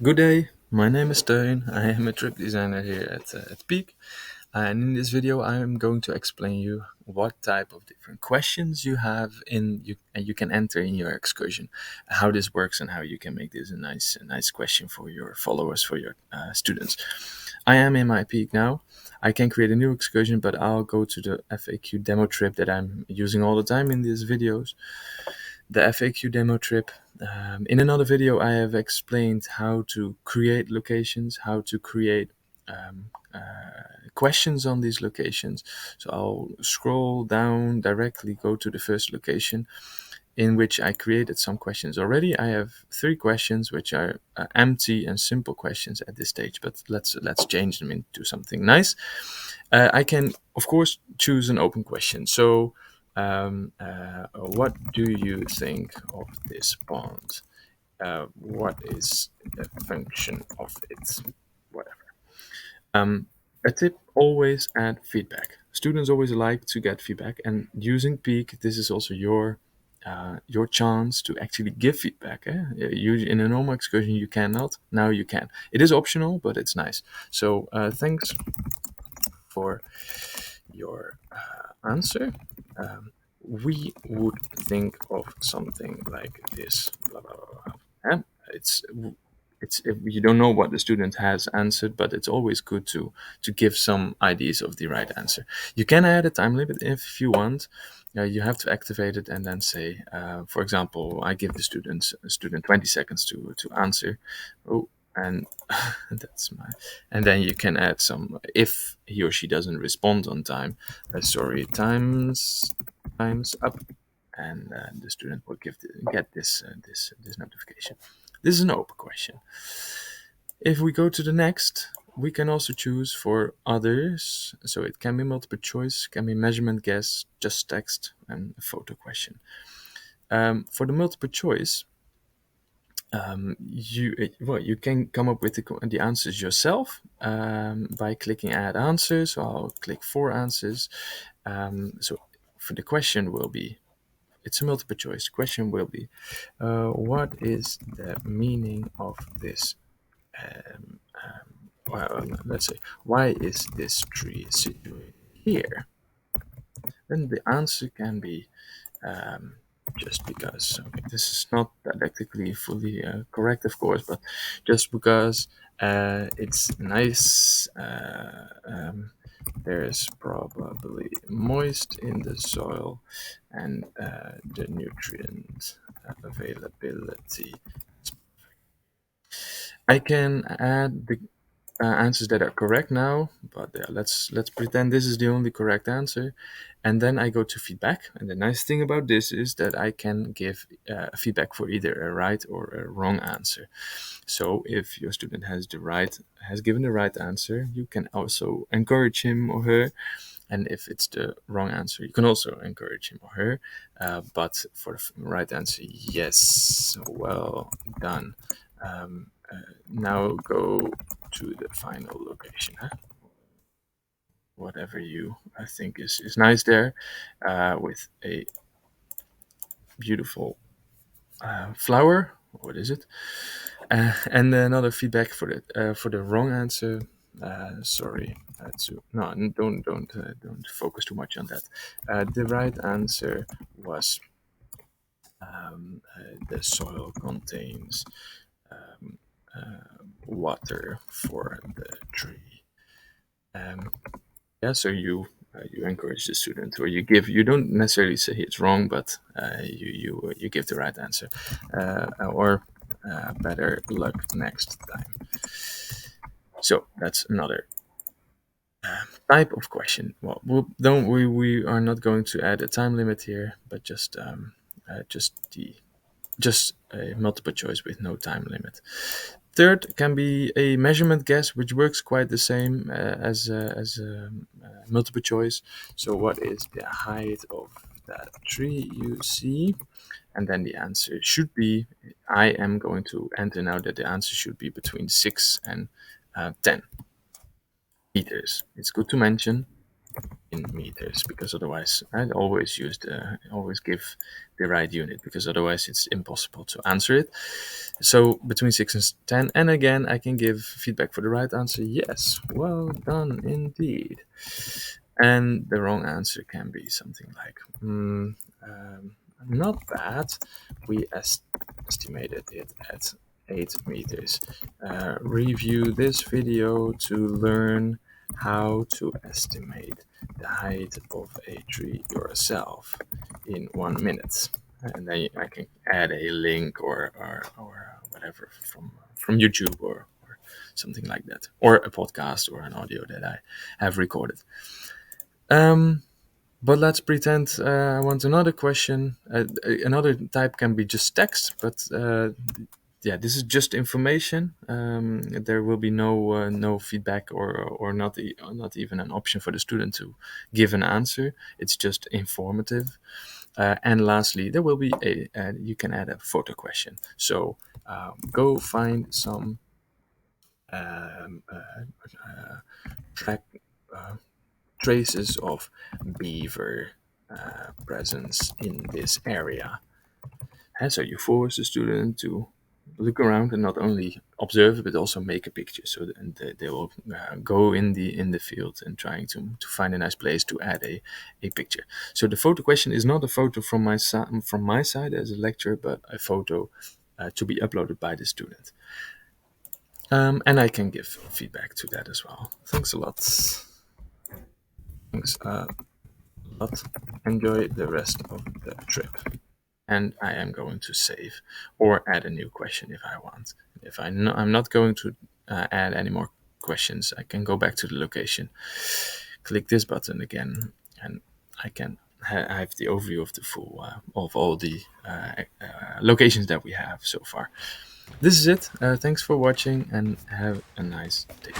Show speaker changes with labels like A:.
A: Good day, my name is Teun. I am a trip designer here at Peak, and in this video I am going to explain you what type of different questions you have and you can enter in your excursion, how this works, and how you can make this a nice question for your followers, for your students. I am in my Peak now. I can create a new excursion, but I'll go to the FAQ demo trip that I'm using all the time in these videos. The FAQ demo trip. In another video, I have explained how to create locations, how to create questions on these locations. So I'll scroll down directly, go to the first location in which I created some questions already. I have 3 questions which are empty and simple questions at this stage, but let's change them into something nice. I can, of course, choose an open question. So, what do you think of this pond? What is the function of it? Whatever. A tip: always add feedback. Students always like to get feedback, and using Peak, this is also your chance to actually give feedback. In a normal excursion, you cannot. Now you can. It is optional, but it's nice. So thanks for your answer. We would think of something like this. Blah, blah, blah, blah. And it's if you don't know what the student has answered, but it's always good to give some ideas of the right answer. You can add a time limit if you want. You have to activate it and then say, for example, I give the student 20 seconds to answer. Oh, and that's my. And then you can add some if he or she doesn't respond on time. Sorry, times up, and the student will get this notification. This is an open question. If we go to the next, we can also choose for others. So it can be multiple choice, can be measurement guess, just text, and a photo question. For the multiple choice, you can come up with the answers yourself by clicking add answers. So I'll click 4 answers. So for the question will be, it's a multiple choice. The question will be, what is the meaning of this? Well, let's say, why is this tree situated here? Then the answer can be just because. Okay, this is not didactically fully correct, of course, but just because it's nice. There's probably moist in the soil, and the nutrient availability. I can add the answers that are correct now, but let's pretend this is the only correct answer, and then I go to feedback. And the nice thing about this is that I can give feedback for either a right or a wrong answer. So if your student has given the right answer, you can also encourage him or her. And if it's the wrong answer, you can also encourage him or her. But for the right answer, yes, well done. Now go to the final location. Whatever you think is nice there, with a beautiful flower. What is it? And another feedback for the wrong answer. Sorry, no, don't focus too much on that. The right answer was the soil contains water for the tree. Yeah, so you encourage the student, or you don't necessarily say it's wrong, but you give the right answer, or better luck next time. So that's another type of question. Well, we are not going to add a time limit here, but just a multiple choice with no time limit. Third can be a measurement guess, which works quite the same as multiple choice. So what is the height of that tree you see? And then the answer should be, I am going to enter now that the answer should be between 6 and 10 meters. It's good to mention in meters, because otherwise I always give the right unit, because otherwise it's impossible to answer it. So between 6 and 10, and again I can give feedback for the right answer. Yes, well done indeed. And the wrong answer can be something like, not bad. We estimated it at 8 meters. Review this video to learn how to estimate the height of a tree yourself in 1 minute. And then I can add a link or whatever from YouTube or something like that, or a podcast or an audio that I have recorded. Um, but let's pretend I want another question. Another type can be just text, but yeah, this is just information. There will be no feedback or not even an option for the student to give an answer. It's just informative. And lastly, there will be you can add a photo question. So go find some track traces of beaver presence in this area. And so you force the student to look around and not only observe but also make a picture. So they will go in the field and trying to find a nice place to add a picture. So the photo question is not a photo from my side as a lecturer, but a photo to be uploaded by the student. And I can give feedback to that as well. Thanks a lot. Thanks a lot. Enjoy the rest of the trip. And I am going to save or add a new question if I want. If I'm not going to add any more questions, I can go back to the location, click this button again, and I can have the overview of the full of all the locations that we have so far. This is it. Thanks for watching and have a nice day.